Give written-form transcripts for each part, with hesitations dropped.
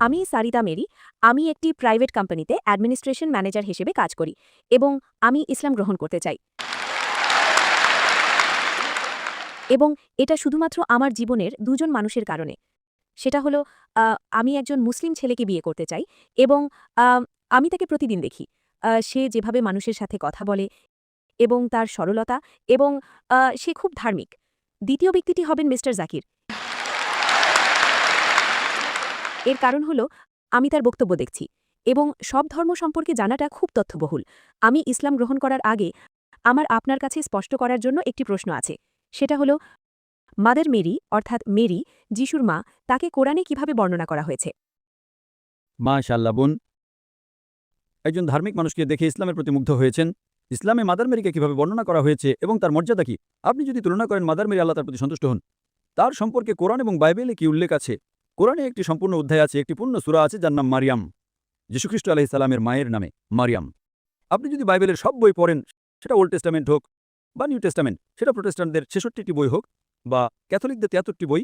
আমি সারিতা মেরি। আমি একটি প্রাইভেট কোম্পানিতে অ্যাডমিনিস্ট্রেশন ম্যানেজার হিসেবে কাজ করি এবং আমি ইসলাম গ্রহণ করতে চাই। এবং এটা শুধুমাত্র আমার জীবনের দুজন মানুষের কারণে। সেটা হলো আমি একজন মুসলিম ছেলেকে বিয়ে করতে চাই এবং আ আমি তাকে প্রতিদিন দেখি। সে যেভাবে মানুষের সাথে কথা বলে এবং তার সরলতা এবং সে খুব ধার্মিক। দ্বিতীয় ব্যক্তিটি হবেন মিস্টার জাকির। এর কারণ হল আমি তার বক্তব্য দেখছি এবং সব ধর্ম সম্পর্কে জানাটা খুব তথ্যবহুল। আমি ইসলাম গ্রহণ করার আগে আমার আপনার কাছে স্পষ্ট করার জন্য একটি প্রশ্ন আছে। সেটা হলো মাদার মেরি অর্থাৎ মেরি, যিশুর মা, তাকে কোরআনে কিভাবে বর্ণনা করা হয়েছে? মাশাআল্লাহ বোন, একজন ধার্মিক মানুষকে দেখে ইসলামের প্রতি মুগ্ধ হয়েছেন। ইসলামে মাদার মেরিকে কিভাবে বর্ণনা করা হয়েছে এবং তার মর্যাদা কি, আপনি যদি তুলনা করেন মাদার মেরি আল্লাহ তার প্রতি সন্তুষ্ট হন, তার সম্পর্কে কোরআন এবং বাইবেলে কি উল্লেখ আছে? কোরআনে একটি সম্পূর্ণ অধ্যায় আছে, একটি পূর্ণ সূরা আছে যার নাম মারিয়াম, যীশুখ্রিস্ট আলাইহিস সালামের মায়ের নামে মারিয়াম। আপনি যদি বাইবেলের সব বই পড়েন, সেটা ওল্ড টেস্টামেন্ট হোক বা নিউ টেস্টামেন্ট, সেটা প্রোটেস্ট্যান্টদের 66টি বই হোক বা ক্যাথলিকদের 73টি বই,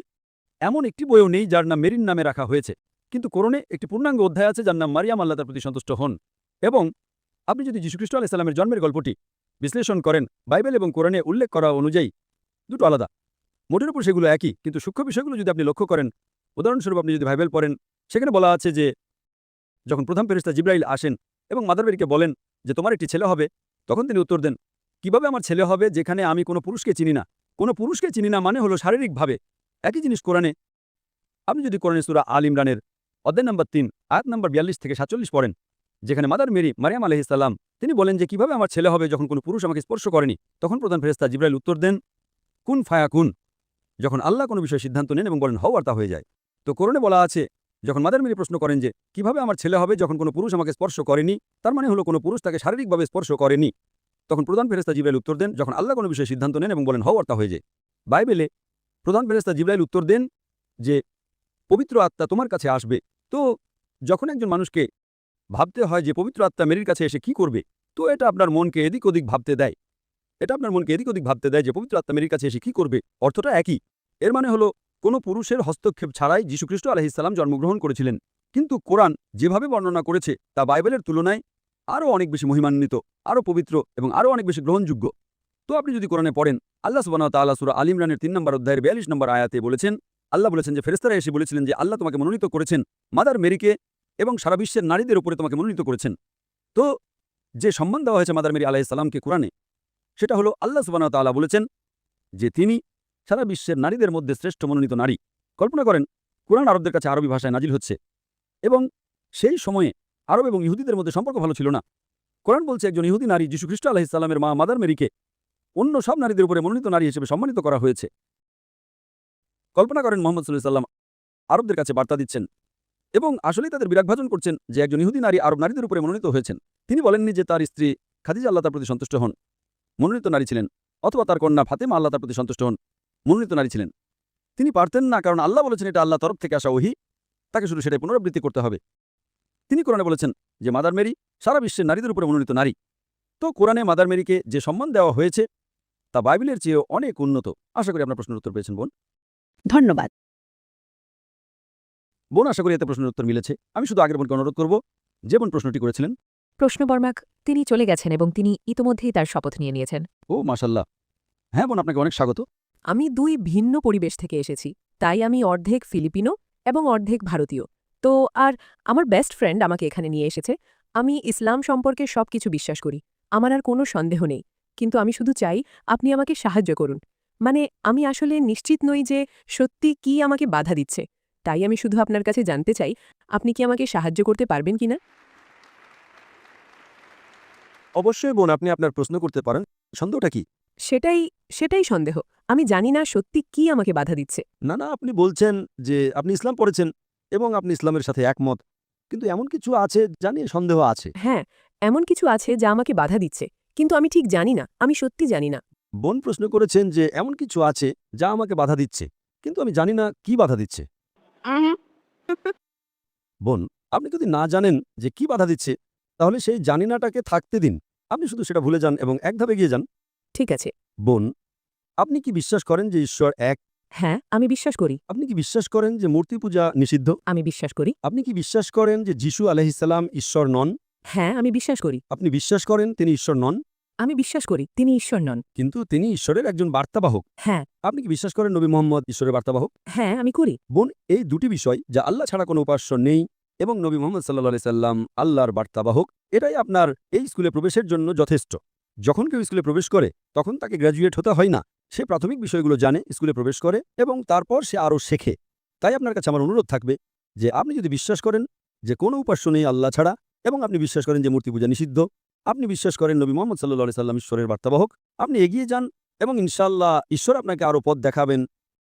এমন একটি বইও নেই যার নাম মেরির নামে রাখা হয়েছে। কিন্তু কোরআনে একটি পূর্ণাঙ্গ অধ্যায় আছে যার নাম মারিয়াম, আল্লাহ তার প্রতি সন্তুষ্ট হন। এবং আপনি যদি যীশুখ্রিস্ট আলাইহিস সালামের জন্মের গল্পটি বিশ্লেষণ করেন, বাইবেল এবং কোরআনে উল্লেখ করা অনুযায়ী দুটো আলাদা, মোটের উপর সেগুলো একই, কিন্তু সূক্ষ্ম বিষয়গুলো যদি আপনি লক্ষ্য করেন, উদাহরণস্বরূপ আপনি যদি বাইবেল পড়েন, সেখানে বলা আছে যে যখন প্রথম ফেরেশতা জিবরাইল আসেন এবং মাদার মেরিকে বলেন যে তোমার একটি ছেলে হবে, তখন তিনি উত্তর দেন, কিভাবে আমার ছেলে হবে যেখানে আমি কোনো পুরুষকে চিনি না? কোনো পুরুষকে চিনি না মানে হলো শারীরিকভাবে। একই জিনিস কোরআনে। আপনি যদি কোরআনে সূরা আল ইমরানের অধ্যায় নম্বর ৩ আয়াত নম্বর ৪২ থেকে ৪৭ পড়েন, যেখানে মাদার মেরি মারিয়াম আলাইহিস সালাম তিনি বলেন যে কিভাবে আমার ছেলে হবে যখন কোনো পুরুষ আমাকে স্পর্শ করেনি, তখন প্রধান ফেরেশতা জিবরাইল উত্তর দেন, কুন ফায়াকুন। যখন আল্লাহ কোনো বিষয়ে সিদ্ধান্ত নেন এবং বলেন হও আর তা হয়ে যায়। তো কোরআনে বলা আছে, যখন মাদার মেরি প্রশ্ন করেন যে কিভাবে আমার ছেলে হবে যখন কোনো পুরুষ আমাকে স্পর্শ করেনি, তার মানে হলো কোনো পুরুষ তাকে শারীরিকভাবে স্পর্শ করেনি। তখন প্রধান ফেরেশতা জিবরাইল উত্তর দেন, যখন আল্লাহ কোনো বিষয়ে সিদ্ধান্ত নেন এবং বলেন হও আর তা হয়ে যায়। বাইবেলে প্রধান ফেরেশতা জিবরাইল উত্তর দেন যে পবিত্র আত্মা তোমার কাছে আসবে। তো যখন একজন মানুষকে ভাবতে হয় যে পবিত্র আত্মা মেরির কাছে এসে কি করবে, তো এটা আপনার মনকে এদিক ওদিক ভাবতে দেয়। এটা আপনার মনকে এদিক ওদিক ভাবতে দেয় যে পবিত্র আত্মা মেরির কাছে এসে কি করবে। অর্থটা একই। এর মানে হলো কোনো পুরুষের হস্তক্ষেপ ছাড়াই যীশুখ্রিস্ট আলাইহিস সালাম জন্মগ্রহণ করেছিলেন। কিন্তু কোরআন যেভাবে বর্ণনা করেছে তা বাইবেলের তুলনায় আরও অনেক বেশি মহিমান্বিত, আরও পবিত্র এবং আরও অনেক বেশি গ্রহণযোগ্য। তো আপনি যদি কোরআনে পড়েন, আল্লাহ সুবহানাহু ওয়া তাআলা সূরা আল ইমরানের ৩ নম্বর অধ্যায়ের ৪২ নম্বর আয়াতে বলেছেন, আল্লাহ বলেছেন যে ফেরেশতারা এসে বলেছিলেন যে আল্লাহ তোমাকে মনোনীত করেছেন মাদার মেরিকে এবং সারা বিশ্বের নারীদের উপরে তোমাকে মনোনীত করেছেন। তো যে সম্মান দেওয়া হয়েছে মাদার মেরি আলাইহিস সালামকে কোরআনে, সেটা হলো আল্লাহ সুবহানাহু ওয়া তাআলা বলেছেন যে তিনি সারা বিশ্বের নারীদের মধ্যে শ্রেষ্ঠ মনোনীত নারী। কল্পনা করেন, কোরআন আরবদের কাছে আরবি ভাষায় নাজিল হচ্ছে এবং সেই সময়ে আরব এবং ইহুদিদের মধ্যে সম্পর্ক ভালো ছিল না। কোরআন বলছে একজন ইহুদি নারী যীশুখ্রিস্ট আলাইহিস সালামের মা মাদার মেরিকে অন্য সব নারীদের উপরে মনোনীত নারী হিসেবে সম্মানিত করা হয়েছে। কল্পনা করেন মুহাম্মদ সাল্লাল্লাহু আলাইহি ওয়াসাল্লাম আরবদের কাছে বার্তা দিচ্ছেন এবং আসলেই তাদের বিরাগভাজন করছেন যে একজন ইহুদি নারী আরব নারীদের উপরে মনোনীত হয়েছেন। তিনি বলেননি যে তার স্ত্রী খাদিজা আল্লাহ তার প্রতি সন্তুষ্ট হন, মনোনীত নারী ছিলেন, অথবা তার কন্যা ফাতেমা আল্লাহ তার প্রতি সন্তুষ্ট হন, মনোনীত নারী ছিলেন। তিনি পারতেন না, কারণ আল্লাহ বলেছেন এটা আল্লাহ তরফ থেকে আসা ওহী, তাকে শুধু সেটাই পুনরাবৃত্তি করতে হবে। তিনি কোরআনে বলেছেন যে মাদার মেরি সারা বিশ্বের নারীদের উপরে মনোনীত নারী। তো কোরআনে মাদার মেরিকে যে সম্মান দেওয়া হয়েছে তা বাইবেলের চেয়েও অনেক উন্নত। আশা করি আপনার প্রশ্নের উত্তর পেয়েছেন বোন। ধন্যবাদ। বোন, আশা করি এতে প্রশ্নের উত্তর মিলেছে। আমি শুধু আগের বোনকে অনুরোধ করব যে বোন প্রশ্নটি করেছিলেন। প্রশ্নবর্মাক তিনি চলে গেছেন এবং তিনি ইতোমধ্যেই তার শপথ নিয়ে নিয়েছেন। ও মাশাল্লাহ। হ্যাঁ বোন, আপনাকে অনেক স্বাগত। আমি ২ ভিন্ন পরিবেশ থেকে এসেছি, তাই আমি অর্ধেক ফিলিপিনো এবং অর্ধেক ভারতীয়। তো আর আমার বেস্ট ফ্রেন্ড আমাকে এখানে নিয়ে এসেছে। আমি ইসলাম সম্পর্কে সবকিছু বিশ্বাস করি, আমার আর কোনো সন্দেহ নেই। কিন্তু আমি শুধু চাই আপনি আমাকে সাহায্য করুন। মানে আমি আসলে নিশ্চিত নই যে সত্যি কি আমাকে বাধা দিচ্ছে। তাই আমি শুধু আপনার কাছে জানতে চাই আপনি কি আমাকে সাহায্য করতে পারবেন কিনা? অবশ্যই বোন, আপনি আপনার প্রশ্ন করতে পারেন। সন্দেহটা কি? সেটাই সেটাই সন্দেহ। আমি জানি না সত্যি কি আমাকে বাধা দিচ্ছে। না না, আপনি বলছেন যে আপনি ইসলাম পড়েছেন এবং আপনি ইসলামের সাথে একমত, কিন্তু এমন কিছু আছে যা নিয়ে সন্দেহ আছে। হ্যাঁ, এমন কিছু আছে যা আমাকে বাধা দিচ্ছে, কিন্তু আমি ঠিক জানি না, আমি সত্যি জানি না। বোন প্রশ্ন করেছেন যে এমন কিছু আছে যা আমাকে বাধা দিচ্ছে, কিন্তু আমি জানি না কি বাধা দিচ্ছে। বোন, আপনি যদি না জানেন যে কি বাধা দিচ্ছে, তাহলে সেই জানি নাটাকে থাকতে দিন। আপনি শুধু সেটা ভুলে যান এবং এক ধাপ এগিয়ে যান। ঠিক আছে। বোন, আপনি কি বিশ্বাস করেন যে ঈশ্বর এক? হ্যাঁ আমি বিশ্বাস করি। আপনি কি বিশ্বাস করেন যে মূর্তি পূজা নিষিদ্ধ? আমি বিশ্বাস করি। আপনি কি বিশ্বাস করেন যে যিশু আলাইহিসসালাম ঈশ্বর নন? হ্যাঁ আমি বিশ্বাস করি। আপনি বিশ্বাস করেন তিনি ঈশ্বর নন, আমি বিশ্বাস করি তিনি ঈশ্বর নন। কিন্তু তিনি ঈশ্বরের একজন বার্তাবাহক। হ্যাঁ আপনি কি বিশ্বাস করেন নবী মোহাম্মদ ঈশ্বরের বার্তাবাহক? হ্যাঁ আমি করি। বোন, এই দুটি বিষয় যা আল্লাহ ছাড়া কোনো উপাস্য নেই এবং নবী মোহাম্মদ সাল্লাহ সাল্লাম আল্লাহর বার্তাবাহক, এটাই আপনার এই স্কুলে প্রবেশের জন্য যথেষ্ট। যখন কেউ স্কুলে প্রবেশ করে তখন তাকে গ্র্যাজুয়েট হতে হয় না। সে প্রাথমিক বিষয়গুলো জানে, স্কুলে প্রবেশ করে এবং তারপর সে আরও শেখে। তাই আপনার কাছে আমার অনুরোধ থাকবে যে আপনি যদি বিশ্বাস করেন যে কোনো উপাস্য নেই আল্লাহ ছাড়া, এবং আপনি বিশ্বাস করেন যে মূর্তি পূজা নিষিদ্ধ, আপনি বিশ্বাস করেন নবী মোহাম্মদ সাল্লাহ সাল্লাম ঈশ্বরের বার্তাবাহক, আপনি এগিয়ে যান এবং ইনশাআল্লাহ ঈশ্বর আপনাকে আরও পথ দেখাবেন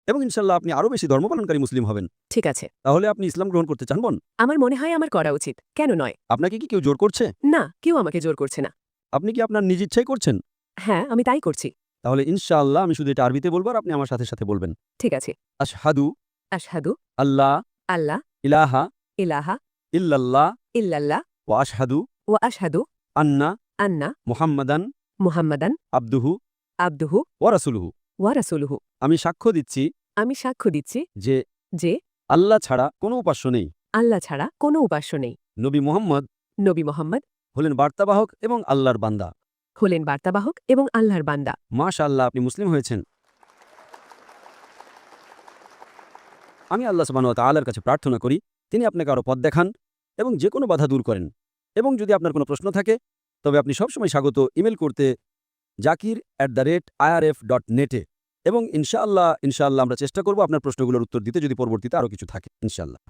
এবং ইনশাআল্লাহ আপনি আরও বেশি ধর্মপালনকারী মুসলিম হবেন। ঠিক আছে। তাহলে আপনি ইসলাম গ্রহণ করতে চান বোন? আমার মনে হয় আমার করা উচিত, কেন নয়? আপনাকে কি কেউ জোর করছে? না, কেউ আমাকে জোর করছে না। আপনি কি আপনার নিজ ইচ্ছাই করছেন? হ্যাঁ আমি তাই করছি। তাহলে ইনশাআল্লাহ আমি শুধু এটা আরবিতে বলবো আর আপনি আমার সাথে সাথে বলবেন। ঠিক আছে। আশহাদু আশহাদু আল্লাহ আল্লাহ ইলাহা ইলাহা ইল্লাল্লাহ ইল্লাল্লাহ ওয়া আশহাদু ওয়া আশহাদু আন্না আন্না মুহাম্মাদান মুহাম্মাদান আবদুহু আবদুহু ওয়া রাসূলুহু। ওয়া রাসূলুহু। আমি সাক্ষ্য দিচ্ছি আমি সাক্ষ্য দিচ্ছি যে যে আল্লাহ ছাড়া কোনো উপাস্য নেই। আল্লাহ ছাড়া কোনো উপাস্য নেই। নবী মুহাম্মদ নবী মোহাম্মদ হলেন বার্তাবাহক এবং আল্লাহর বান্দা। হলেন বার্তাবাহক এবং আল্লাহর বান্দা। মাশাআল্লাহ, আপনি মুসলিম হয়েছেন। আমি আল্লাহ সুবহানাহু ওয়া তাআলার কাছে প্রার্থনা করি তিনি আপনাকে আরও পথ দেখান এবং যে কোনো বাধা দূর করেন। এবং যদি আপনার কোনো প্রশ্ন থাকে তবে আপনি সবসময় স্বাগত ইমেল করতে zakir@irf.net-এ, এবং ইনশাআল্লাহ আমরা চেষ্টা করব আপনার প্রশ্নগুলোর উত্তর দিতে যদি পরবর্তীতে আরও কিছু থাকে ইনশাআল্লাহ।